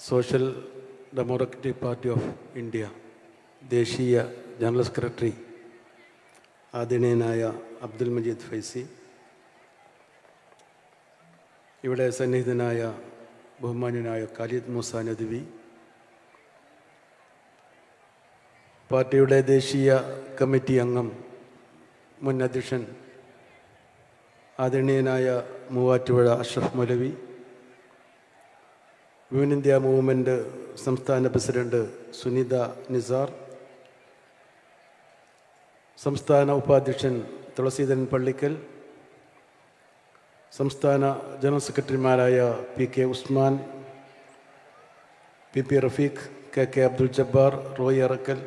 Social democratic party of India ദേശീയ general secretary ആദരണീയനായ അബ്ദുൽ മജീദ് ഫൈസി, ഇവിടെ സന്നിഹിതനായ ബഹുമാന്യനായ ഖാലിദ് മൂസ നദ്വി, പാർട്ടിയുടെ ദേശീയ കമ്മിറ്റി അംഗം മുൻ അധ്യക്ഷൻ ആദരണീയനായ Muvattupuzha Ashraf Moulavi, women India movement സംസ്ഥാന പ്രസിഡന്റ് സുനിത നിസാർ, സംസ്ഥാന ഉപാധ്യക്ഷൻ തുളസീധരൻ പള്ളിക്കൽ, സംസ്ഥാന ജനറൽ സെക്രട്ടറിമാരായ P K Usman, P P Rafeeq, K K Abdul Jabbar, Roy Arakkal,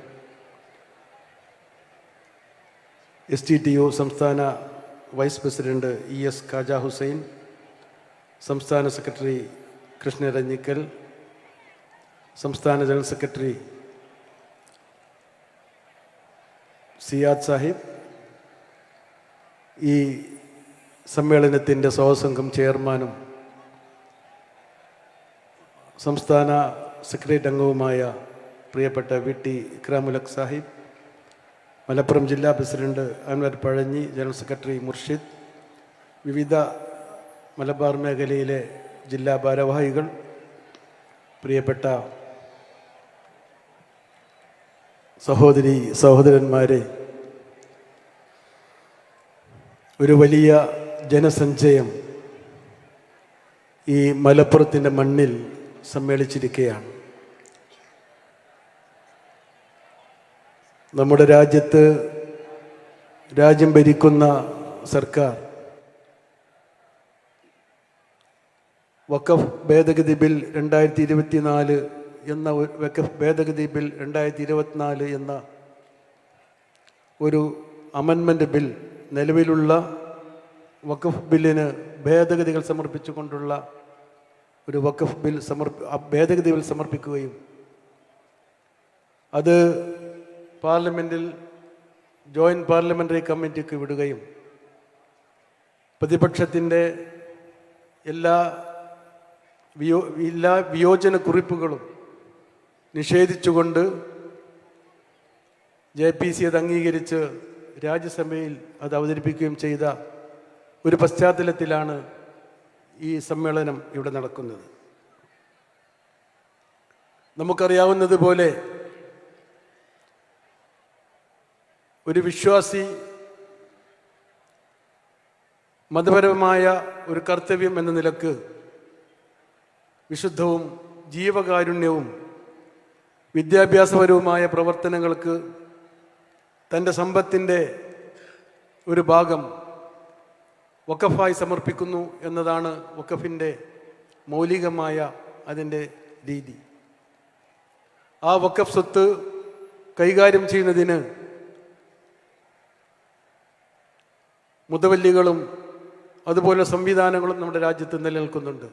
STTU സംസ്ഥാന vice president ES Khaja Hussain, സംസ്ഥാന സെക്രട്ടറി കൃഷ്ണരഞ്ഞിക്കൽ, സംസ്ഥാന ജനറൽ സെക്രട്ടറി സിയാദ് സാഹിബ്, ഈ സമ്മേളനത്തിൻ്റെ സ്വാഗതസംഘം ചെയർമാനും സംസ്ഥാന സെക്രട്ടേറിയറ്റ് അംഗവുമായ പ്രിയപ്പെട്ട VT ഇക്രാമുലക് സാഹിബ്, മലപ്പുറം ജില്ലാ president Anwar Pazhanji, general secretary Murshid, വിവിധ മലബാർ മേഖലയിലെ ജില്ലാ ഭാരവാഹികൾ, പ്രിയപ്പെട്ട സഹോദരന്മാരെ, ഒരു വലിയ ജനസഞ്ചയം ഈ മലപ്പുറത്തിൻ്റെ മണ്ണിൽ സമ്മേളിച്ചിരിക്കുകയാണ്. നമ്മുടെ രാജ്യം ഭരിക്കുന്ന സർക്കാർ വഖഫ് ഭേദഗതി ബിൽ 2024 എന്ന വഖഫ് ഭേദഗതി ബിൽ 2024 എന്ന ഒരു അമെൻമെൻ്റ് ബിൽ, നിലവിലുള്ള വഖഫ് ബില്ലിന് ഭേദഗതികൾ സമർപ്പിച്ചുകൊണ്ടുള്ള ഒരു വഖഫ് ബിൽ ഭേദഗതി ബിൽ സമർപ്പിക്കുകയും അത് പാർലമെൻറ്റിൽ ജോയിൻറ്റ് പാർലമെൻ്ററി കമ്മിറ്റിക്ക് വിടുകയും പ്രതിപക്ഷത്തിൻ്റെ എല്ലാ വിയോജന കുറിപ്പുകളും നിഷേധിച്ചുകൊണ്ട് JPC അത് അംഗീകരിച്ച് രാജ്യസഭയിൽ അത് അവതരിപ്പിക്കുകയും ചെയ്ത ഒരു പശ്ചാത്തലത്തിലാണ് ഈ സമ്മേളനം ഇവിടെ നടക്കുന്നത്. നമുക്കറിയാവുന്നതുപോലെ ഒരു വിശ്വാസി മതപരമായ ഒരു കർത്തവ്യം എന്ന നിലക്ക് വിശുദ്ധവും ജീവകാരുണ്യവും വിദ്യാഭ്യാസപരവുമായ പ്രവർത്തനങ്ങൾക്ക് തൻ്റെ സമ്പത്തിൻ്റെ ഒരു ഭാഗം വഖഫായി സമർപ്പിക്കുന്നു എന്നതാണ് വഖഫിൻ്റെ മൗലികമായ അതിൻ്റെ രീതി. ആ വഖഫ് സ്വത്ത് കൈകാര്യം ചെയ്യുന്നതിന് മുതവല്ലികളും അതുപോലെ സംവിധാനങ്ങളും നമ്മുടെ രാജ്യത്ത് നിലനിൽക്കുന്നുണ്ട്.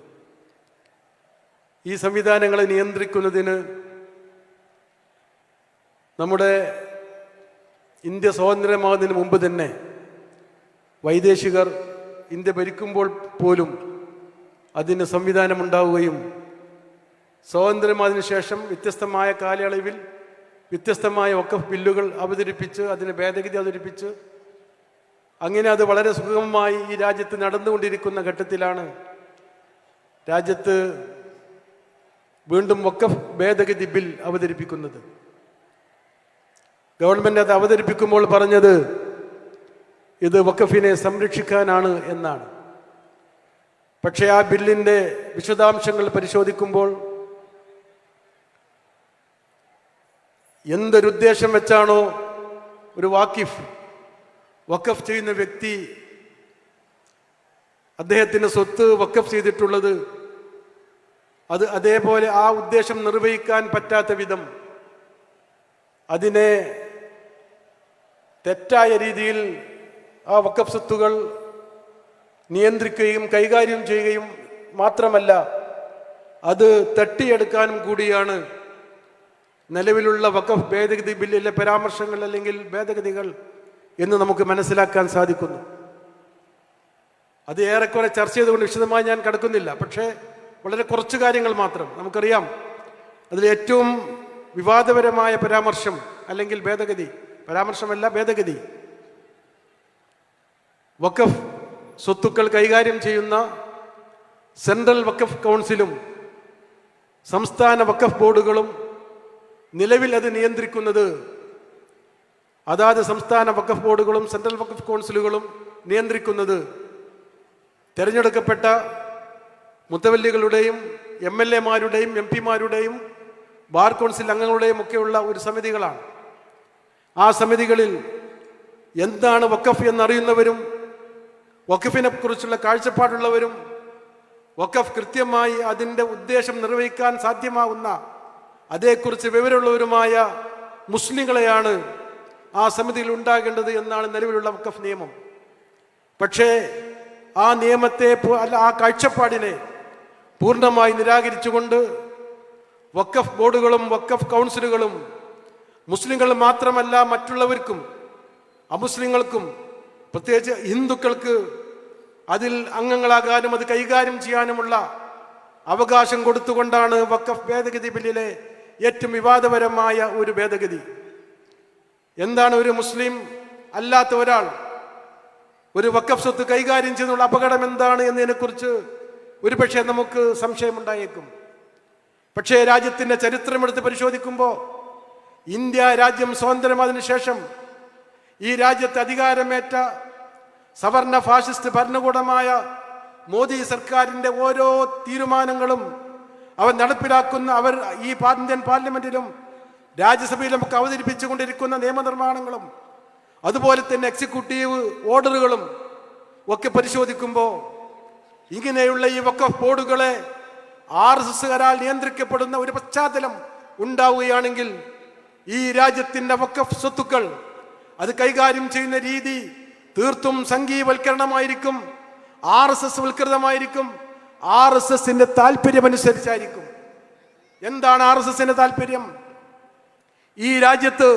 ഈ സംവിധാനങ്ങളെ നിയന്ത്രിക്കുന്നതിന് നമ്മുടെ ഇന്ത്യ സ്വാതന്ത്ര്യമാകുന്നതിന് മുമ്പ് തന്നെ വൈദേശികർ ഇന്ത്യ ഭരിക്കുമ്പോൾ പോലും അതിന് സംവിധാനമുണ്ടാവുകയും സ്വാതന്ത്ര്യമായതിനു ശേഷം വ്യത്യസ്തമായ കാലയളവിൽ വ്യത്യസ്തമായ വഖഫ് ബില്ലുകൾ അവതരിപ്പിച്ച് അതിന് ഭേദഗതി അവതരിപ്പിച്ച് അങ്ങനെ അത് വളരെ സുഗമമായി ഈ രാജ്യത്ത് നടന്നുകൊണ്ടിരിക്കുന്ന ഘട്ടത്തിലാണ് രാജ്യത്ത് വീണ്ടും വഖഫ് ഭേദഗതി ബിൽ അവതരിപ്പിക്കുന്നത്. ഗവൺമെൻറ് അത് അവതരിപ്പിക്കുമ്പോൾ പറഞ്ഞത് ഇത് വഖഫിനെ സംരക്ഷിക്കാനാണ് എന്നാണ്. പക്ഷേ ആ ബില്ലിൻ്റെ വിശദാംശങ്ങൾ പരിശോധിക്കുമ്പോൾ എന്തൊരുദ്ദേശം വെച്ചാണോ ഒരു വഖഫ് ചെയ്യുന്ന വ്യക്തി അദ്ദേഹത്തിൻ്റെ സ്വത്ത് വഖഫ് ചെയ്തിട്ടുള്ളത്, അത് അതേപോലെ ആ ഉദ്ദേശം നിർവഹിക്കാൻ പറ്റാത്ത വിധം അതിനെ തെറ്റായ രീതിയിൽ ആ വഖഫ് സ്വത്തുകൾ നിയന്ത്രിക്കുകയും കൈകാര്യം ചെയ്യുകയും മാത്രമല്ല അത് തട്ടിയെടുക്കാനും കൂടിയാണ് നിലവിലുള്ള വഖഫ് ഭേദഗതി ബില്ലിലെ പരാമർശങ്ങൾ അല്ലെങ്കിൽ ഭേദഗതികൾ എന്ന് നമുക്ക് മനസ്സിലാക്കാൻ സാധിക്കുന്നു. അത് ഏറെക്കുറെ ചർച്ച ചെയ്തുകൊണ്ട് വിശദമായി ഞാൻ കടക്കുന്നില്ല. പക്ഷേ വളരെ കുറച്ച് കാര്യങ്ങൾ മാത്രം നമുക്കറിയാം. അതിൽ ഏറ്റവും വിവാദപരമായ പരാമർശം അല്ലെങ്കിൽ ഭേദഗതി, പരാമർശമല്ല ഭേദഗതി, വഖഫ് സ്വത്തുക്കൾ കൈകാര്യം ചെയ്യുന്ന സെൻട്രൽ വഖഫ് കൗൺസിലും സംസ്ഥാന വഖഫ് ബോർഡുകളും നിലവിൽ അത് നിയന്ത്രിക്കുന്നത്, അതാത് സംസ്ഥാന വഖഫ് ബോർഡുകളും സെൻട്രൽ വഖഫ് കൗൺസിലുകളും നിയന്ത്രിക്കുന്നത് തിരഞ്ഞെടുക്കപ്പെട്ട മുത്തവല്ലികളുടെയും MLA-മാരുടെയും MP-മാരുടെയും ബാർ കൗൺസിൽ അംഗങ്ങളുടെയും ഒക്കെയുള്ള ഒരു സമിതികളാണ്. ആ സമിതികളിൽ എന്താണ് വഖഫ് എന്നറിയുന്നവരും വഖഫിനെ കുറിച്ചുള്ള കാഴ്ചപ്പാടുള്ളവരും വഖഫ് കൃത്യമായി അതിൻ്റെ ഉദ്ദേശം നിർവഹിക്കാൻ സാധ്യമാകുന്ന അതേക്കുറിച്ച് വിവരമുള്ളവരുമായ മുസ്ലിങ്ങളെയാണ് ആ സമിതിയിൽ ഉണ്ടാകേണ്ടത് എന്നാണ് നിലവിലുള്ള വഖഫ് നിയമം. പക്ഷേ ആ നിയമത്തെ അല്ല, ആ കാഴ്ചപ്പാടിനെ പൂർണ്ണമായി നിരാകരിച്ചുകൊണ്ട് വഖഫ് ബോർഡുകളും വഖഫ് കൗൺസിലുകളും മുസ്ലിങ്ങൾ മാത്രമല്ല മറ്റുള്ളവർക്കും അമുസ്ലിങ്ങൾക്കും പ്രത്യേകിച്ച് ഹിന്ദുക്കൾക്ക് അതിൽ അംഗങ്ങളാകാനും അത് കൈകാര്യം ചെയ്യാനുമുള്ള അവകാശം കൊടുത്തുകൊണ്ടാണ് വഖഫ് ഭേദഗതി ബില്ലിലെ ഏറ്റവും വിവാദപരമായ ഒരു ഭേദഗതി. എന്താണ് ഒരു മുസ്ലിം അല്ലാത്ത ഒരാൾ ഒരു വഖഫ് സ്വത്ത് കൈകാര്യം ചെയ്യുന്നുള്ള അപകടം എന്താണ് എന്നതിനെക്കുറിച്ച് ഒരുപക്ഷെ നമുക്ക് സംശയമുണ്ടായേക്കും. പക്ഷേ രാജ്യത്തിൻ്റെ ചരിത്രമെടുത്ത് പരിശോധിക്കുമ്പോൾ ഇന്ത്യ രാജ്യം സ്വാതന്ത്ര്യമായതിനു ശേഷം ഈ രാജ്യത്ത് അധികാരമേറ്റ സവർണ ഫാഷിസ്റ്റ് ഭരണകൂടമായ മോദി സർക്കാരിൻ്റെ ഓരോ തീരുമാനങ്ങളും അവർ നടപ്പിലാക്കുന്ന, അവർ ഈ ഇന്ത്യൻ പാർലമെന്റിലും രാജ്യസഭയിലും ഒക്കെ അവതരിപ്പിച്ചുകൊണ്ടിരിക്കുന്ന നിയമനിർമ്മാണങ്ങളും അതുപോലെ തന്നെ എക്സിക്യൂട്ടീവ് ഓർഡറുകളും ഒക്കെ പരിശോധിക്കുമ്പോൾ ഇങ്ങനെയുള്ള ഈ വഖഫ് ബോർഡുകളെ RSSകാരാൽ നിയന്ത്രിക്കപ്പെടുന്ന ഒരു പശ്ചാത്തലം ഉണ്ടാവുകയാണെങ്കിൽ ഈ രാജ്യത്തിൻ്റെ വഖഫ് സ്വത്തുക്കൾ അത് കൈകാര്യം ചെയ്യുന്ന രീതി തീർത്തും സംഘീവൽക്കരണമായിരിക്കും, RSS വൽകൃതമായിരിക്കും, RSSന്റെ താല്പര്യമനുസരിച്ചായിരിക്കും. എന്താണ് RSSന്റെ താല്പര്യം? ഈ രാജ്യത്ത്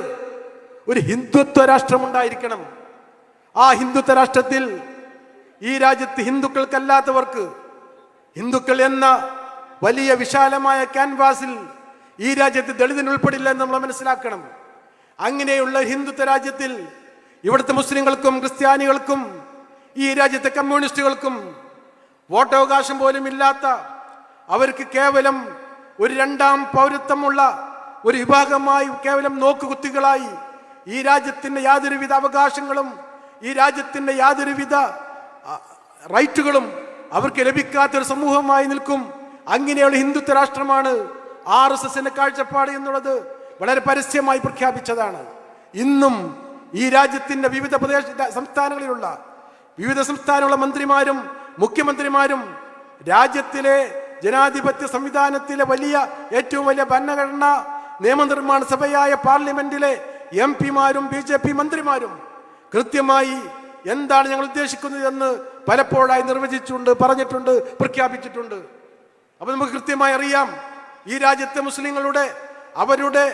ഒരു ഹിന്ദുത്വ രാഷ്ട്രമുണ്ടായിരിക്കണം. ആ ഹിന്ദുത്വ രാഷ്ട്രത്തിൽ ഈ രാജ്യത്ത് ഹിന്ദുക്കൾക്കല്ലാത്തവർക്ക്, ഹിന്ദുക്കൾ എന്ന വലിയ വിശാലമായ ക്യാൻവാസിൽ ഈ രാജ്യത്ത് ദളിതൻ ഉൾപ്പെടില്ല എന്ന് നമ്മൾ മനസ്സിലാക്കണം. അങ്ങനെയുള്ള ഹിന്ദുത്വ രാജ്യത്തിൽ ഇവിടുത്തെ മുസ്ലിങ്ങൾക്കും ക്രിസ്ത്യാനികൾക്കും ഈ രാജ്യത്തെ കമ്മ്യൂണിസ്റ്റുകൾക്കും വോട്ടവകാശം പോലും ഇല്ലാത്ത, അവർക്ക് കേവലം ഒരു രണ്ടാം പൗരത്വമുള്ള ഒരു വിഭാഗമായി, കേവലം നോക്കുകുത്തികളായി ഈ രാജ്യത്തിൻ്റെ യാതൊരുവിധ അവകാശങ്ങളും ഈ രാജ്യത്തിൻ്റെ യാതൊരുവിധ റൈറ്റുകളും അവർക്ക് ലഭിക്കാത്തൊരു സമൂഹമായി നിൽക്കും. അങ്ങനെയുള്ള ഹിന്ദുത്വ രാഷ്ട്രമാണ് RSSന്റെ കാഴ്ചപ്പാട് എന്നുള്ളത് വളരെ പരസ്യമായി പ്രഖ്യാപിച്ചതാണ്. ഇന്നും ഈ രാജ്യത്തിൻ്റെ വിവിധ സംസ്ഥാനങ്ങളിലുള്ള മന്ത്രിമാരും മുഖ്യമന്ത്രിമാരും രാജ്യത്തിലെ ജനാധിപത്യ സംവിധാനത്തിലെ ഏറ്റവും വലിയ ഭരണഘടനാ നിയമനിർമ്മാണ സഭയായ പാർലമെന്റിലെ MP-മാരും BJP മന്ത്രിമാരും കൃത്യമായി എന്താണ് ഞങ്ങൾ ഉദ്ദേശിക്കുന്നത് എന്ന് പലപ്പോഴായി നിർവചിച്ചിട്ടുണ്ട്, പറഞ്ഞിട്ടുണ്ട്, പ്രഖ്യാപിച്ചിട്ടുണ്ട്. അപ്പൊ നമുക്ക് കൃത്യമായി അറിയാം, ഈ രാജ്യത്തെ മുസ്ലിങ്ങളുടെ അവരുടെ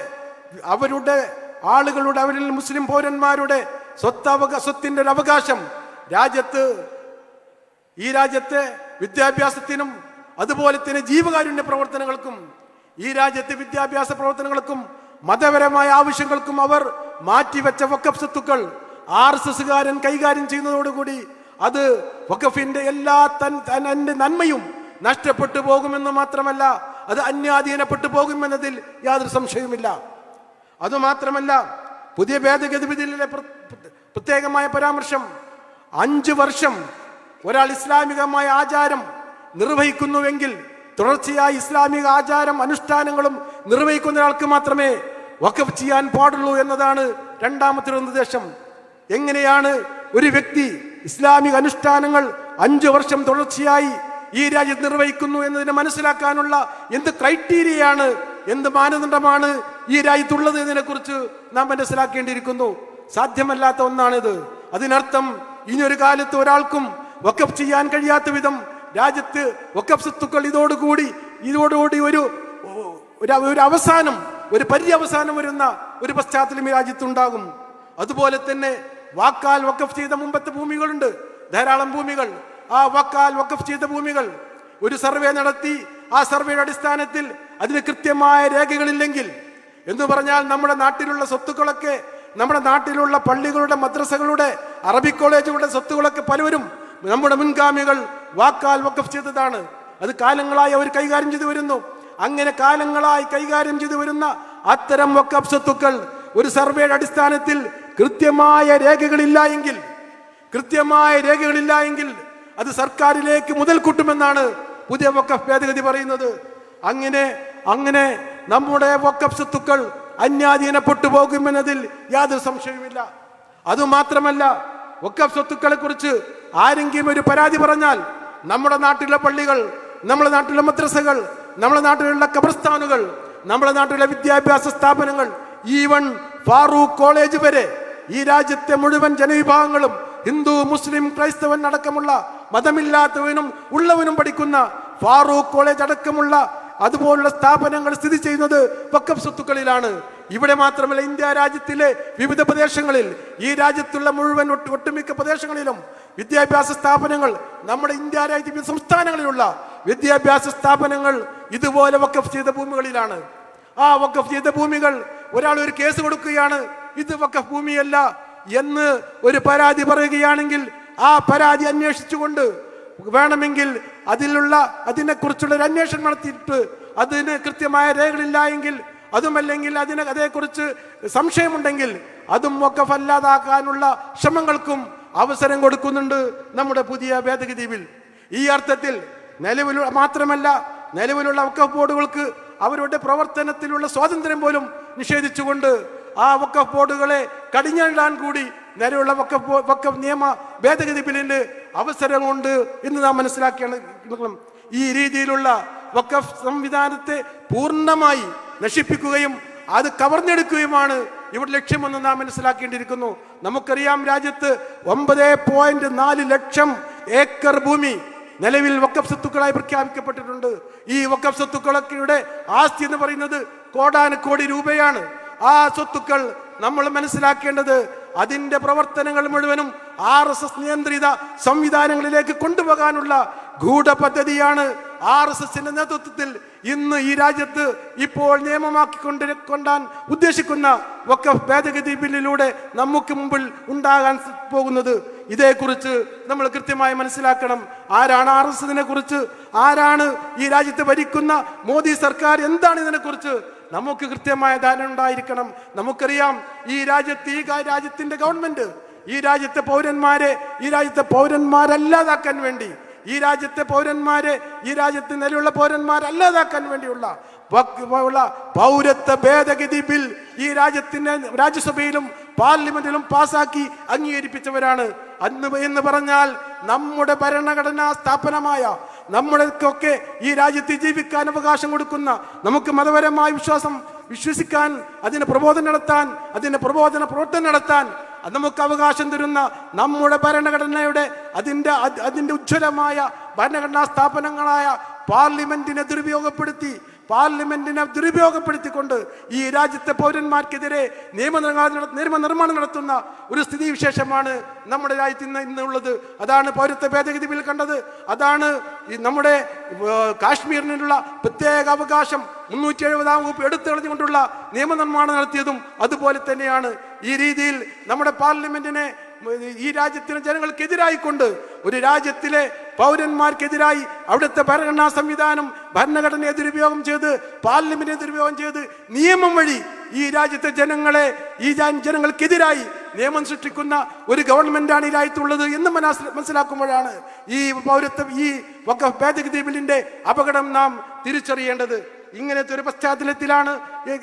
ആളുകളുടെ, അവരിൽ മുസ്ലിം പൗരന്മാരുടെ സ്വത്തിന്റെ ഒരു അവകാശം ഈ രാജ്യത്തെ വിദ്യാഭ്യാസത്തിനും അതുപോലെ തന്നെ ജീവകാരുണ്യ പ്രവർത്തനങ്ങൾക്കും, ഈ രാജ്യത്തെ വിദ്യാഭ്യാസ പ്രവർത്തനങ്ങൾക്കും മതപരമായ ആവശ്യങ്ങൾക്കും അവർ മാറ്റിവെച്ച വഖഫ് സ്വത്തുക്കൾ RSSകാരൻ കൈകാര്യം ചെയ്യുന്നതോടുകൂടി അത് വഖഫിന്റെ എല്ലാ നന്മയും നഷ്ടപ്പെട്ടു പോകുമെന്ന് മാത്രമല്ല അത് അന്യാധീനപ്പെട്ടു പോകുമെന്നതിൽ യാതൊരു സംശയവുമില്ല. അതുമാത്രമല്ല, പുതിയ ഭേദഗതി ബില്ലിലെ പ്രത്യേകമായ പരാമർശം 5 വർഷം ഒരാൾ ഇസ്ലാമികമായ ആചാരം നിർവഹിക്കുന്നുവെങ്കിൽ തുടർച്ചയായി ഇസ്ലാമിക ആചാരം അനുഷ്ഠാനങ്ങളും നിർവഹിക്കുന്ന ഒരാൾക്ക് മാത്രമേ വഖഫ് ചെയ്യാൻ പാടുള്ളൂ എന്നതാണ് രണ്ടാമത്തെ നിർദ്ദേശം. എങ്ങനെയാണ് ഒരു വ്യക്തി ഇസ്ലാമിക അനുഷ്ഠാനങ്ങൾ 5 വർഷം തുടർച്ചയായി ഈ രാജ്യത്ത് നിർവഹിക്കുന്നു എന്നതിനെ മനസ്സിലാക്കാനുള്ള എന്ത് ക്രൈറ്റീരിയയാണ്, എന്ത് മാനദണ്ഡമാണ് ഈ രാജ്യത്തുള്ളത് എന്നതിനെ കുറിച്ച് നാം മനസ്സിലാക്കേണ്ടിയിരിക്കുന്നു. സാധ്യമല്ലാത്ത ഒന്നാണിത്. അതിനർത്ഥം ഇനിയൊരു കാലത്ത് ഒരാൾക്കും വഖഫ് ചെയ്യാൻ കഴിയാത്ത വിധം രാജ്യത്ത് വഖഫ് സ്വത്തുക്കൾ ഇതോടുകൂടി ഒരു അവസാനം, ഒരു പര്യവസാനം വരുന്ന ഒരു പശ്ചാത്തലം ഈ രാജ്യത്തുണ്ടാകും. അതുപോലെ തന്നെ വാക്കാൽ വഖഫ് ചെയ്ത മുമ്പത്തെ ഭൂമികളുണ്ട്, ധാരാളം ഭൂമികൾ. ആ വാക്കാൽ വഖഫ് ചെയ്ത ഭൂമികൾ ഒരു സർവേ നടത്തി ആ സർവേയുടെ അടിസ്ഥാനത്തിൽ അതിന് കൃത്യമായ രേഖകളില്ലെങ്കിൽ, എന്ന് പറഞ്ഞാൽ നമ്മുടെ നാട്ടിലുള്ള സ്വത്തുക്കളൊക്കെ, നമ്മുടെ നാട്ടിലുള്ള പള്ളികളുടെ, മദ്രസകളുടെ, അറബിക് കോളേജുകളുടെ സ്വത്തുക്കളൊക്കെ പലവരും നമ്മുടെ മുൻഗാമികൾ വാക്കാൽ വഖഫ് ചെയ്തതാണ്. അത് കാലങ്ങളായി അവർ കൈകാര്യം ചെയ്തു വരുന്നു. അങ്ങനെ കാലങ്ങളായി കൈകാര്യം ചെയ്തു വരുന്ന അത്തരം വഖഫ് സ്വത്തുക്കൾ ഒരു സർവേയുടെ അടിസ്ഥാനത്തിൽ കൃത്യമായ രേഖകളില്ല എങ്കിൽ അത് സർക്കാരിലേക്ക് മുതൽ കൂട്ടുമെന്നാണ് പുതിയ വഖഫ് ഭേദഗതി പറയുന്നത്. അങ്ങനെ നമ്മുടെ വഖഫ് സ്വത്തുക്കൾ അന്യാധീനപ്പെട്ടു പോകുമെന്നതിൽ യാതൊരു സംശയവുമില്ല. അതുമാത്രമല്ല, വഖഫ് സ്വത്തുക്കളെ കുറിച്ച് ആരെങ്കിലും ഒരു പരാതി പറഞ്ഞാൽ നമ്മുടെ നാട്ടിലെ പള്ളികൾ, നമ്മുടെ നാട്ടിലെ മദ്രസകൾ, നമ്മുടെ നാട്ടിലുള്ള ഖബർസ്ഥാനുകൾ, നമ്മുടെ നാട്ടിലെ വിദ്യാഭ്യാസ സ്ഥാപനങ്ങൾ, ഈവൻ ഫാറൂഖ് കോളേജ് വരെ, ഈ രാജ്യത്തെ മുഴുവൻ ജനവിഭാഗങ്ങളും, ഹിന്ദു, മുസ്ലിം, ക്രൈസ്തവൻ അടക്കമുള്ള മതമില്ലാത്തവനും ഉള്ളവനും പഠിക്കുന്ന ഫാറൂഖ് കോളേജ് അടക്കമുള്ള അതുപോലുള്ള സ്ഥാപനങ്ങൾ സ്ഥിതി ചെയ്യുന്നത് വഖഫ് സ്വത്തുക്കളിലാണ്. ഇവിടെ മാത്രമല്ല, ഇന്ത്യ രാജ്യത്തിലെ വിവിധ പ്രദേശങ്ങളിൽ, ഈ രാജ്യത്തുള്ള മുഴുവൻ ഒട്ടുമിക്ക പ്രദേശങ്ങളിലും വിദ്യാഭ്യാസ സ്ഥാപനങ്ങൾ, നമ്മുടെ ഇന്ത്യ രാജ്യത്തെ സംസ്ഥാനങ്ങളിലുള്ള വിദ്യാഭ്യാസ സ്ഥാപനങ്ങൾ ഇതുപോലെ വഖഫ് ചെയ്ത ഭൂമികളിലാണ്. ആ വഖഫ് ചെയ്ത ഭൂമികൾ ഒരാൾ ഒരു കേസ് കൊടുക്കുകയാണ്, ഇത് വഖഫ് ഭൂമിയല്ല എന്ന് ഒരു പരാതി പറയുകയാണെങ്കിൽ, ആ പരാതി അന്വേഷിച്ചുകൊണ്ട് വേണമെങ്കിൽ അതിനെക്കുറിച്ചുള്ള ഒരു അന്വേഷണം നടത്തിയിട്ട് അതിന് കൃത്യമായ രേഖകളില്ല എങ്കിൽ, അതുമല്ലെങ്കിൽ അതേക്കുറിച്ച് സംശയമുണ്ടെങ്കിൽ അതും വഖഫ് അല്ലാതാക്കാനുള്ള ശ്രമങ്ങൾക്കും അവസരം കൊടുക്കുന്നുണ്ട് നമ്മുടെ പുതിയ ഭേദഗതി ബിൽ. ഈ അർത്ഥത്തിൽ നിലവിലുള്ള വഖഫ് ബോർഡുകൾക്ക് അവരുടെ പ്രവർത്തനത്തിലുള്ള സ്വാതന്ത്ര്യം പോലും നിഷേധിച്ചുകൊണ്ട് ആ വഖഫ് ബോർഡുകളെ കടിഞ്ഞാണിടാൻ കൂടി നിലവിലുള്ള വഖഫ് നിയമ ഭേദഗതി ബില്ലിന് അവസരമുണ്ട് എന്ന് നാം മനസ്സിലാക്കണം. ഈ രീതിയിലുള്ള വഖഫ് സംവിധാനത്തെ പൂർണ്ണമായി നശിപ്പിക്കുകയും അത് കവർന്നെടുക്കുകയുമാണ് ഇവിടെ ലക്ഷ്യമെന്ന് നാം മനസ്സിലാക്കേണ്ടിയിരിക്കുന്നു. നമുക്കറിയാം, രാജ്യത്ത് 9.4 ലക്ഷം ഏക്കർ ഭൂമി നിലവിൽ വഖഫ് സ്വത്തുക്കളായി പ്രഖ്യാപിക്കപ്പെട്ടിട്ടുണ്ട്. ഈ വഖഫ് സ്വത്തുക്കളൊക്കെ ആസ്തി എന്ന് പറയുന്നത് കോടാനുകോടി രൂപയാണ്. ആ സ്വത്തുക്കൾ നമ്മൾ മനസ്സിലാക്കേണ്ടത് അതിന്റെ പ്രവർത്തനങ്ങൾ മുഴുവനും RSS നിയന്ത്രിത സംവിധാനങ്ങളിലേക്ക് കൊണ്ടുപോകാനുള്ള ഗൂഢപദ്ധതിയാണ് RSSന്റെ നേതൃത്വത്തിൽ ഇന്ന് ഈ രാജ്യത്ത് ഇപ്പോൾ നിയമമാക്കിക്കൊണ്ടാൻ ഉദ്ദേശിക്കുന്ന വഖഫ് ഭേദഗതി ബില്ലിലൂടെ നമുക്ക് മുമ്പിൽ ഉണ്ടാകാൻ പോകുന്നത്. ഇതേക്കുറിച്ച് നമ്മൾ കൃത്യമായി മനസ്സിലാക്കണം. ആരാണ് RSSനെ കുറിച്ച്, ആരാണ് ഈ രാജ്യത്ത് ഭരിക്കുന്ന മോദി സർക്കാർ, എന്താണ് ഇതിനെക്കുറിച്ച് നമുക്ക് കൃത്യമായ ധാരണ ഉണ്ടായിരിക്കണം. നമുക്കറിയാം, ഈ രാജ്യത്തിന്റെ ഗവൺമെന്റ് ഈ രാജ്യത്തെ പൗരന്മാരല്ലാതാക്കാൻ വേണ്ടി, ഈ രാജ്യത്തെ നിലവിലുള്ള പൗരന്മാരല്ലാതാക്കാൻ വേണ്ടിയുള്ള പൗരത്വ ഭേദഗതി ബിൽ ഈ രാജ്യസഭയിലും പാർലമെന്റിലും പാസാക്കി അംഗീകരിപ്പിച്ചവരാണ്. എന്ന് പറഞ്ഞാൽ നമ്മുടെ ഭരണഘടനാ സ്ഥാപനമായ നമ്മുടെയൊക്കെ ഈ രാജ്യത്ത് ജീവിക്കാൻ അവകാശം കൊടുക്കുന്ന, നമുക്ക് മതപരമായ വിശ്വസിക്കാൻ, അതിന് പ്രബോധനം നടത്താൻ, അതിന് പ്രബോധന പ്രവർത്തനം നടത്താൻ നമുക്ക് അവകാശം തരുന്ന നമ്മുടെ ഭരണഘടനയുടെ അതിൻ്റെ ഉജ്ജ്വലമായ ഭരണഘടനാ സ്ഥാപനങ്ങളായ പാർലമെന്റിനെ ദുരുപയോഗപ്പെടുത്തിക്കൊണ്ട് ഈ രാജ്യത്തെ പൗരന്മാർക്കെതിരെ നിയമനിർമ്മാണം നടത്തുന്ന ഒരു സ്ഥിതിവിശേഷമാണ് നമ്മുടെ രാജ്യത്ത് ഇന്നുള്ളത്. അതാണ് പൗരത്വ ഭേദഗതി ബിൽ കണ്ടത്. അതാണ് നമ്മുടെ കാശ്മീരിനുള്ള പ്രത്യേക അവകാശം 370-ാം വകുപ്പ് എടുത്തെറിഞ്ഞുകൊണ്ടുള്ള നിയമനിർമ്മാണം നടത്തിയതും അതുപോലെ തന്നെയാണ്. ഈ രീതിയിൽ നമ്മുടെ പാർലമെന്റിനെ ഈ രാജ്യത്തിലെ ജനങ്ങൾക്കെതിരായിക്കൊണ്ട്, ഒരു രാജ്യത്തിലെ പൗരന്മാർക്കെതിരായി അവിടുത്തെ ഭരണഘടനാ സംവിധാനം, ഭരണഘടനയെ ദുരുപയോഗം ചെയ്ത്, പാർലമെന്റിനെ ദുരുപയോഗം ചെയ്ത്, നിയമം വഴി ഈ രാജ്യത്തെ ജനങ്ങൾക്കെതിരായി നിയമം സൃഷ്ടിക്കുന്ന ഒരു ഗവൺമെന്റാണ് ഈ രാജ്യത്തുള്ളത് എന്ന് മനസ്സിലാക്കുമ്പോഴാണ് ഈ വഖഫ് ഭേദഗതി ബില്ലിന്റെ അപകടം നാം തിരിച്ചറിയേണ്ടത്. ഇങ്ങനത്തെ ഒരു പശ്ചാത്തലത്തിലാണ്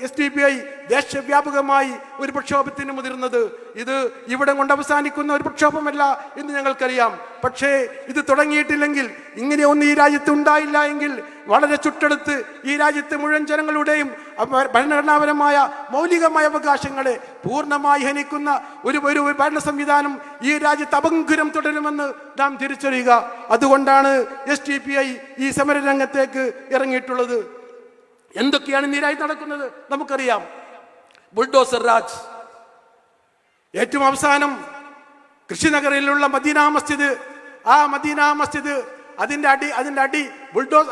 SDPI ദേശവ്യാപകമായി ഒരു പ്രക്ഷോഭത്തിന് മുതിർന്നത്. ഇത് ഇവിടെ കൊണ്ട് അവസാനിക്കുന്ന ഒരു പ്രക്ഷോഭമല്ല എന്ന് ഞങ്ങൾക്കറിയാം. പക്ഷേ ഇത് തുടങ്ങിയിട്ടില്ലെങ്കിൽ, ഇങ്ങനെ ഒന്ന് ഈ രാജ്യത്ത് ഉണ്ടായില്ല എങ്കിൽ, വളരെ ചുട്ടെടുത്ത് ഈ രാജ്യത്തെ മുഴുവൻ ജനങ്ങളുടെയും ഭരണഘടനാപരമായ മൗലികമായ അവകാശങ്ങളെ പൂർണ്ണമായി ഹനിക്കുന്ന ഒരു ഭരണ സംവിധാനം ഈ രാജ്യത്ത് അപങ്കുരം തുടരുമെന്ന് നാം തിരിച്ചറിയുക. അതുകൊണ്ടാണ് SDPI ഈ സമരരംഗത്തേക്ക് ഇറങ്ങിയിട്ടുള്ളത്. എന്തൊക്കെയാണ് ഇന്ന് ഈ രാജ്യത്ത് നടക്കുന്നത് നമുക്കറിയാം. ബുൾഡോസർ രാജ്, ഏറ്റവും അവസാനം കൃഷിനഗറിലുള്ള മദീന മസ്ജിദ്, ആ മദീന മസ്ജിദ്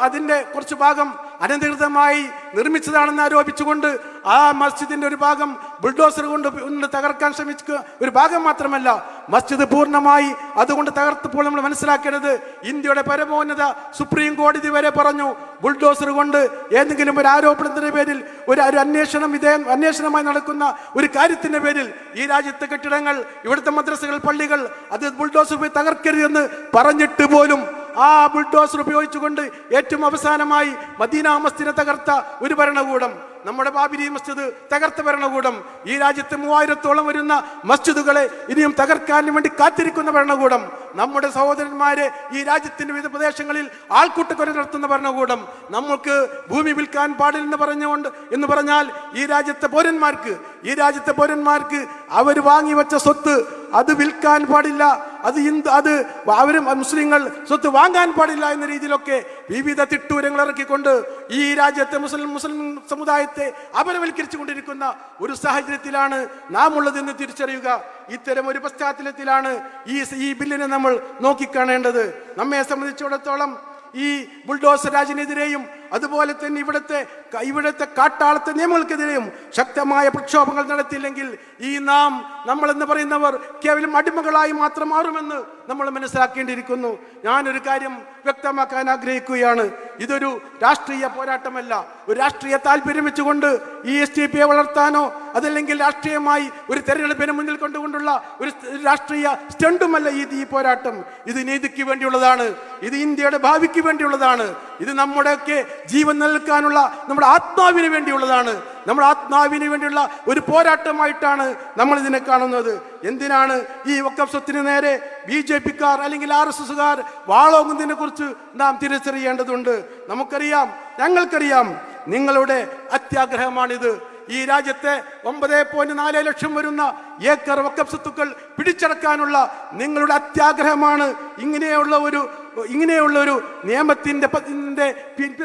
അതിന്റെ കുറച്ച് ഭാഗം അനധികൃതമായി നിർമ്മിച്ചതാണെന്ന് ആരോപിച്ചുകൊണ്ട് ആ മസ്ജിദിന്റെ ഒരു ഭാഗം ബുൾഡോസർ കൊണ്ട് തകർക്കാൻ ശ്രമിച്ച ഒരു ഭാഗം മാത്രമല്ല, മസ്ജിദ് പൂർണ്ണമായി അതുകൊണ്ട് തകർത്തപ്പോൾ നമ്മൾ മനസ്സിലാക്കേണ്ടത് ഇന്ത്യയുടെ പരമോന്നത സുപ്രീം കോടതി വരെ പറഞ്ഞു, ബുൾഡോസർ കൊണ്ട് ഏതെങ്കിലും ഒരു ആരോപണത്തിന്റെ പേരിൽ ഒരു അന്വേഷണമായി നടക്കുന്ന ഒരു കാര്യത്തിന്റെ പേരിൽ ഈ രാജ്യത്തെ കെട്ടിടങ്ങൾ, ഇവിടുത്തെ മദ്രസകൾ, പള്ളികൾ അത് ബുൾഡോസർ പോയി തകർക്കരുതെന്ന് പറഞ്ഞിട്ട് പോലും ആ ബുൾഡോസർ ഉപയോഗിച്ചുകൊണ്ട് ഏറ്റവും അവസാനമായി മദീന മസ്ജിദിനെ തകർത്ത ഒരു ഭരണകൂടം, നമ്മുടെ ബാബരി മസ്ജിദ് തകർത്ത ഭരണകൂടം, ഈ രാജ്യത്തെ 3000-ഓളം വരുന്ന മസ്ജിദുകളെ ഇനിയും തകർക്കാൻ വേണ്ടി കാത്തിരിക്കുന്ന ഭരണകൂടം, നമ്മുടെ സഹോദരന്മാരെ ഈ രാജ്യത്തിന്റെ വിവിധ പ്രദേശങ്ങളിൽ ആൾക്കൂട്ടക്കൊല നടത്തുന്ന ഭരണകൂടം, നമുക്ക് ഭൂമി വിൽക്കാൻ പാടില്ലെന്ന് എന്ന് പറഞ്ഞാൽ ഈ രാജ്യത്തെ പൗരന്മാർക്ക് അവർ വാങ്ങിവെച്ച സ്വത്ത് അത് വിൽക്കാൻ പാടില്ല, അത് അവരും മുസ്ലിങ്ങൾ സ്വത്ത് വാങ്ങാൻ പാടില്ല എന്ന രീതിയിലൊക്കെ വിവിധ തിട്ടൂരങ്ങൾ ഇറക്കിക്കൊണ്ട് ഈ രാജ്യത്തെ മുസ്ലിം സമുദായത്തെ അപരവൽക്കരിച്ചു കൊണ്ടിരിക്കുന്ന ഒരു സാഹചര്യത്തിലാണ് നാം ഉള്ളതെന്ന് തിരിച്ചറിയുക. ഇത്തരം ഒരു പശ്ചാത്തലത്തിലാണ് ഈ ബില്ലിനെ നമ്മൾ നോക്കിക്കാണേണ്ടത്. നമ്മെ സംബന്ധിച്ചിടത്തോളം ഈ ബുൾഡോസർ രാജിനെതിരെയും അതുപോലെ തന്നെ ഇവിടുത്തെ കാട്ടാളത്തെ നിയമങ്ങൾക്കെതിരെയും ശക്തമായ പ്രക്ഷോഭങ്ങൾ നടത്തിയില്ലെങ്കിൽ നമ്മളെന്ന് പറയുന്നവർ കേവലം അടിമകളായി മാത്രം മാറുമെന്ന് നമ്മൾ മനസ്സിലാക്കേണ്ടിയിരിക്കുന്നു. ഞാനൊരു കാര്യം വ്യക്തമാക്കാൻ ആഗ്രഹിക്കുകയാണ്. ഇതൊരു രാഷ്ട്രീയ പോരാട്ടമല്ല. ഒരു രാഷ്ട്രീയ താല്പര്യം വെച്ചുകൊണ്ട് ഈ SDPI വളർത്താനോ അതല്ലെങ്കിൽ രാഷ്ട്രീയമായി ഒരു തെരഞ്ഞെടുപ്പിനെ മുന്നിൽ കൊണ്ടുകൊണ്ടുള്ള ഒരു രാഷ്ട്രീയ സ്റ്റണ്ടുമല്ല ഈ പോരാട്ടം. ഇത് നീതിക്ക് വേണ്ടിയുള്ളതാണ്. ഇത് ഇന്ത്യയുടെ ഭാവിക്ക് വേണ്ടിയുള്ളതാണ്. ഇത് നമ്മുടെയൊക്കെ ജീവൻ നൽകാനുള്ള നമ്മുടെ ആത്മാവിന് വേണ്ടിയുള്ളതാണ്. നമ്മുടെ ആത്മാവിന് വേണ്ടിയുള്ള ഒരു പോരാട്ടമായിട്ടാണ് നമ്മൾ ഇതിനെ കാണുന്നത്. എന്തിനാണ് ഈ വഖഫ് സ്വത്തിന് നേരെ BJP-ക്കാർ അല്ലെങ്കിൽ RSSകാർ വാളോങ്ങുന്നതിനെ കുറിച്ച് നാം തിരിച്ചറിയേണ്ടതുണ്ട്. ഞങ്ങൾക്കറിയാം നിങ്ങളുടെ അത്യാഗ്രഹമാണിത്. ഈ രാജ്യത്തെ 9.4 ലക്ഷം വരുന്ന ഏക്കർ വഖഫ് സ്വത്തുക്കൾ പിടിച്ചടക്കാനുള്ള നിങ്ങളുടെ അത്യാഗ്രഹമാണ് ഇങ്ങനെയുള്ള ഒരു നിയമത്തിന്റെ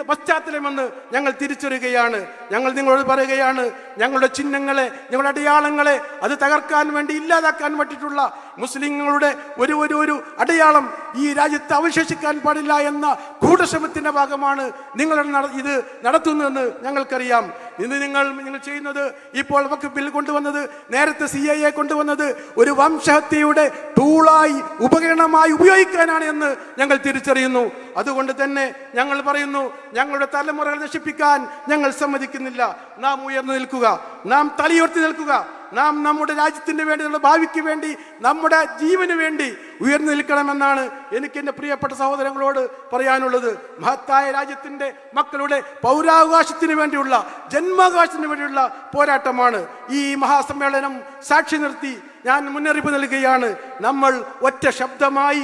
പശ്ചാത്തലമെന്ന് ഞങ്ങൾ തിരിച്ചറിയുകയാണ്. ഞങ്ങൾ നിങ്ങളോട് പറയുകയാണ്, ഞങ്ങളുടെ ചിഹ്നങ്ങളെ, ഞങ്ങളുടെ അടയാളങ്ങളെ അത് തകർക്കാൻ വേണ്ടി, ഇല്ലാതാക്കാൻ വേണ്ടിയിട്ടുള്ള മുസ്ലിങ്ങളുടെ ഒരു അടയാളം ഈ രാജ്യത്ത് അവശേഷിക്കാൻ പാടില്ല എന്ന ഗൂഢശ്രമത്തിന്റെ ഭാഗമാണ് നിങ്ങൾ ഇത് നടത്തുന്നതെന്ന് ഞങ്ങൾക്കറിയാം. ഇന്ന് നിങ്ങൾ ചെയ്യുന്നത്, ഇപ്പോൾ വഖഫ് ബിൽ കൊണ്ടുവന്നത്, നേരത്തെ CAA കൊണ്ടുവന്നത് ഒരു വംശഹത്യയുടെ ടൂളായി, ഉപകരണമായി ഉപയോഗിക്കാനാണ് എന്ന് ഞങ്ങൾ തിരിച്ചറിയുന്നു. അതുകൊണ്ട് തന്നെ ഞങ്ങൾ പറയുന്നു, ഞങ്ങളുടെ തലമുറകൾ നശിപ്പിക്കാൻ ഞങ്ങൾ സമ്മതിക്കുന്നില്ല. നാം ഉയർന്നു നിൽക്കുക, നാം തലയുയർത്തി നിൽക്കുക, നാം നമ്മുടെ രാജ്യത്തിന് വേണ്ടി, നമ്മുടെ ഭാവിക്ക് വേണ്ടി, നമ്മുടെ ജീവന് വേണ്ടി ഉയർന്നു നിൽക്കണമെന്നാണ് എനിക്ക് എൻ്റെ പ്രിയപ്പെട്ട സഹോദരങ്ങളോട് പറയാനുള്ളത്. മഹത്തായ രാജ്യത്തിൻ്റെ മക്കളുടെ പൗരാവകാശത്തിന് വേണ്ടിയുള്ള, ജന്മാവകാശത്തിന് വേണ്ടിയുള്ള പോരാട്ടമാണ് ഈ മഹാസമ്മേളനം സാക്ഷി നിർത്തി ഞാൻ മുന്നറിയിപ്പ് നൽകുകയാണ്. നമ്മൾ ഒറ്റ ശബ്ദമായി,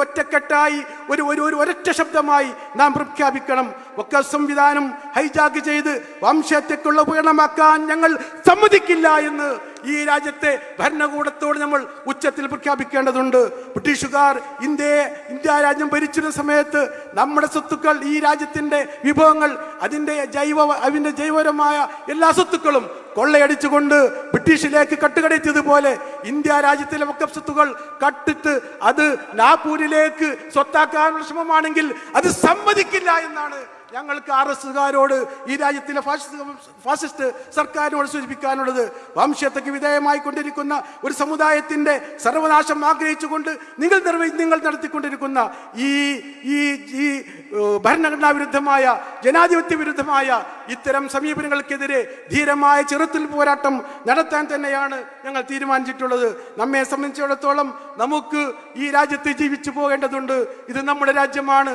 ഒറ്റക്കെട്ടായി, ഒരൊറ്റ ശബ്ദമായി നാം പ്രഖ്യാപിക്കണം. വഖഫ് സംവിധാനം ഹൈജാക്ക് ചെയ്ത് വംശഹത്യക്കുള്ള ഉപകരണമാക്കാൻ ഞങ്ങൾ സമ്മതിക്കില്ല എന്ന് ഈ രാജ്യത്തെ ഭരണകൂടത്തോട് നമ്മൾ ഉച്ചത്തിൽ പ്രഖ്യാപിക്കേണ്ടതുണ്ട്. ബ്രിട്ടീഷുകാർ ഇന്ത്യ രാജ്യം ഭരിച്ചിരുന്ന സമയത്ത് നമ്മുടെ സ്വത്തുക്കൾ, ഈ രാജ്യത്തിന്റെ വിഭവങ്ങൾ, അതിന്റെ ജൈവപരമായ എല്ലാ സ്വത്തുക്കളും കൊള്ളയടിച്ചുകൊണ്ട് ബ്രിട്ടീഷിലേക്ക് കട്ടുകടത്തിയതുപോലെ ഇന്ത്യ രാജ്യത്തിലെ വഖഫ് സ്വത്തുക്കൾ കട്ടിട്ട് അത് നാഗ്പൂരിലേക്ക് സ്വത്താക്കാനുള്ള ശ്രമമാണെങ്കിൽ അത് സമ്മതിക്കില്ല എന്നാണ് ഞങ്ങൾക്ക് RSകാരോട്, ഈ രാജ്യത്തിലെ ഫാസിസ്റ്റ് സർക്കാരിനോട് സൂചിപ്പിക്കാനുള്ളത്. വംശത്തേക്ക് വിധേയമായി കൊണ്ടിരിക്കുന്ന ഒരു സമുദായത്തിന്റെ സർവനാശം ആഗ്രഹിച്ചുകൊണ്ട് നിങ്ങൾ നടത്തിക്കൊണ്ടിരിക്കുന്ന ഈ ഭരണഘടനാ വിരുദ്ധമായ, ജനാധിപത്യ വിരുദ്ധമായ ഇത്തരം സമീപനങ്ങൾക്കെതിരെ ധീരമായ ചെറുത്തിൽ പോരാട്ടം നടത്താൻ തന്നെയാണ് ഞങ്ങൾ തീരുമാനിച്ചിട്ടുള്ളത്. നമ്മെ സംബന്ധിച്ചിടത്തോളം നമുക്ക് ഈ രാജ്യത്ത് ജീവിച്ചു പോകേണ്ടതുണ്ട്. ഇത് നമ്മുടെ രാജ്യമാണ്,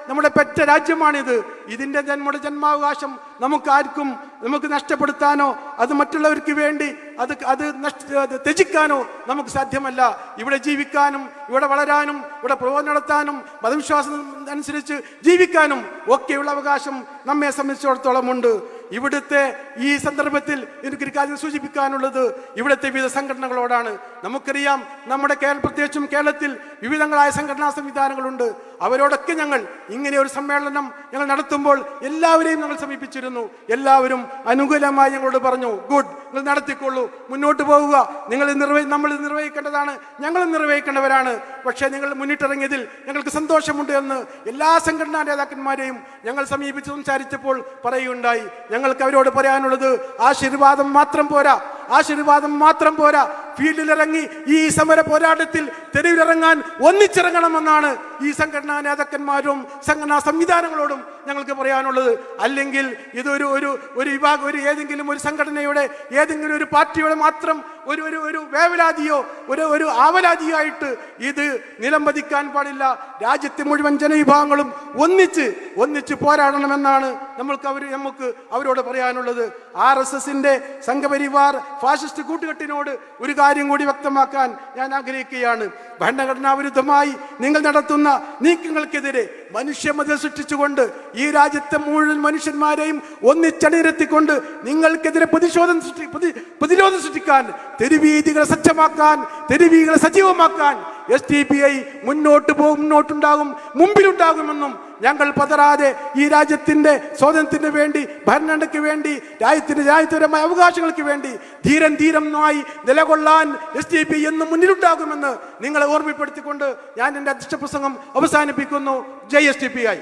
നമ്മുടെ പെറ്റ രാജ്യമാണിത്. ഇതിൻ്റെ നമ്മുടെ ജന്മാവകാശം നമുക്ക് നഷ്ടപ്പെടുത്താനോ അത് മറ്റുള്ളവർക്ക് വേണ്ടി അത് ത്യജിക്കാനോ നമുക്ക് സാധ്യമല്ല. ഇവിടെ ജീവിക്കാനും, ഇവിടെ വളരാനും, ഇവിടെ പ്രവർത്തനം നടത്താനും, മതവിശ്വാസം അനുസരിച്ച് ജീവിക്കാനും ഒക്കെയുള്ള അവകാശം നമ്മെ സംബന്ധിച്ചിടത്തോളം ഉണ്ട്. ഇവിടുത്തെ ഈ സന്ദർഭത്തിൽ എനിക്കൊരു കാര്യം സൂചിപ്പിക്കാനുള്ളത് ഇവിടുത്തെ വിവിധ സംഘടനകളോടാണ്. നമുക്കറിയാം, നമ്മുടെ പ്രത്യേകിച്ചും കേരളത്തിൽ വിവിധങ്ങളായ സംഘടനാ സംവിധാനങ്ങളുണ്ട്. അവരോടൊക്കെ ഞങ്ങൾ ഇങ്ങനെ ഒരു സമ്മേളനം ഞങ്ങൾ നടത്തുമ്പോൾ എല്ലാവരെയും ഞങ്ങൾ സമീപിച്ചിരുന്നു. എല്ലാവരും അനുകൂലമായി ഞങ്ങളോട് പറഞ്ഞു, ഗുഡ്, നിങ്ങൾ നടത്തിക്കൊള്ളൂ, മുന്നോട്ട് പോവുക, നമ്മൾ നിർവഹിക്കേണ്ടതാണ്, ഞങ്ങളും നിർവഹിക്കേണ്ടവരാണ്. പക്ഷേ നിങ്ങൾ മുന്നിട്ടിറങ്ങിയതിൽ ഞങ്ങൾക്ക് സന്തോഷമുണ്ട് എന്ന് എല്ലാ സംഘടനാ നേതാക്കന്മാരെയും ഞങ്ങൾ സമീപിച്ച് സംസാരിച്ചപ്പോൾ പറയുകയുണ്ടായി. ഞങ്ങൾക്ക് അവരോട് പറയാനുള്ളത്, ആശീർവാദം മാത്രം പോരാ, ഫീൽഡിലിറങ്ങി ഈ സമര പോരാട്ടത്തിൽ തെരുവിലിറങ്ങാൻ ഒന്നിച്ചിറങ്ങണമെന്നാണ് ഈ സംഘടനാ നേതാക്കന്മാരും സംഘടനാ സംവിധാനങ്ങളോടും ഞങ്ങൾക്ക് പറയാനുള്ളത്. അല്ലെങ്കിൽ ഇതൊരു ഏതെങ്കിലും ഒരു സംഘടനയുടെ ഏതെങ്കിലും ഒരു പാർട്ടിയുടെ മാത്രം ഒരു വേവലാതിയോ ഒരു ആവലാതിയോ ആയിട്ട് ഇത് നിലംപതിക്കാൻ പാടില്ല. രാജ്യത്തെ മുഴുവൻ ജനവിഭാഗങ്ങളും ഒന്നിച്ച് പോരാടണമെന്നാണ് നമുക്ക് അവരോട് പറയാനുള്ളത്. RSSന്റെ സംഘപരിവാർ ഫാഷിസ്റ്റ് കൂട്ടുകെട്ടിനോട് ഒരു കാര്യം കൂടി വ്യക്തമാക്കാൻ ഞാൻ ആഗ്രഹിക്കുകയാണ്. ഭരണഘടനാ വിരുദ്ധമായി നിങ്ങൾ നടത്തുന്ന നീക്കങ്ങൾക്കെതിരെ മനുഷ്യമതിൽ സൃഷ്ടിച്ചുകൊണ്ട് ഈ രാജ്യത്തെ മുഴുവൻ മനുഷ്യന്മാരെയും ഒന്നിച്ചണിനിരത്തിക്കൊണ്ട് നിങ്ങൾക്കെതിരെ പ്രതിരോധം സൃഷ്ടിക്കാൻ, തെരുവീതികളെ സജീവമാക്കാൻ SDPI മുമ്പിലുണ്ടാകുമെന്നും ഞങ്ങൾ പതറാതെ ഈ രാജ്യത്തിന്റെ സ്വാതന്ത്ര്യത്തിന് വേണ്ടി, ഭരണഘടനയ്ക്ക് വേണ്ടി, രാജ്യപരമായ അവകാശങ്ങൾക്ക് വേണ്ടി ധീരമായി നിലകൊള്ളാൻ SDPI എന്നും മുന്നിലുണ്ടാകുമെന്ന് നിങ്ങളെ ഓർമ്മപ്പെടുത്തിക്കൊണ്ട് ഞാൻ എൻ്റെ അധ്യക്ഷ പ്രസംഗം അവസാനിപ്പിക്കുന്നു. ജയ് SDPI.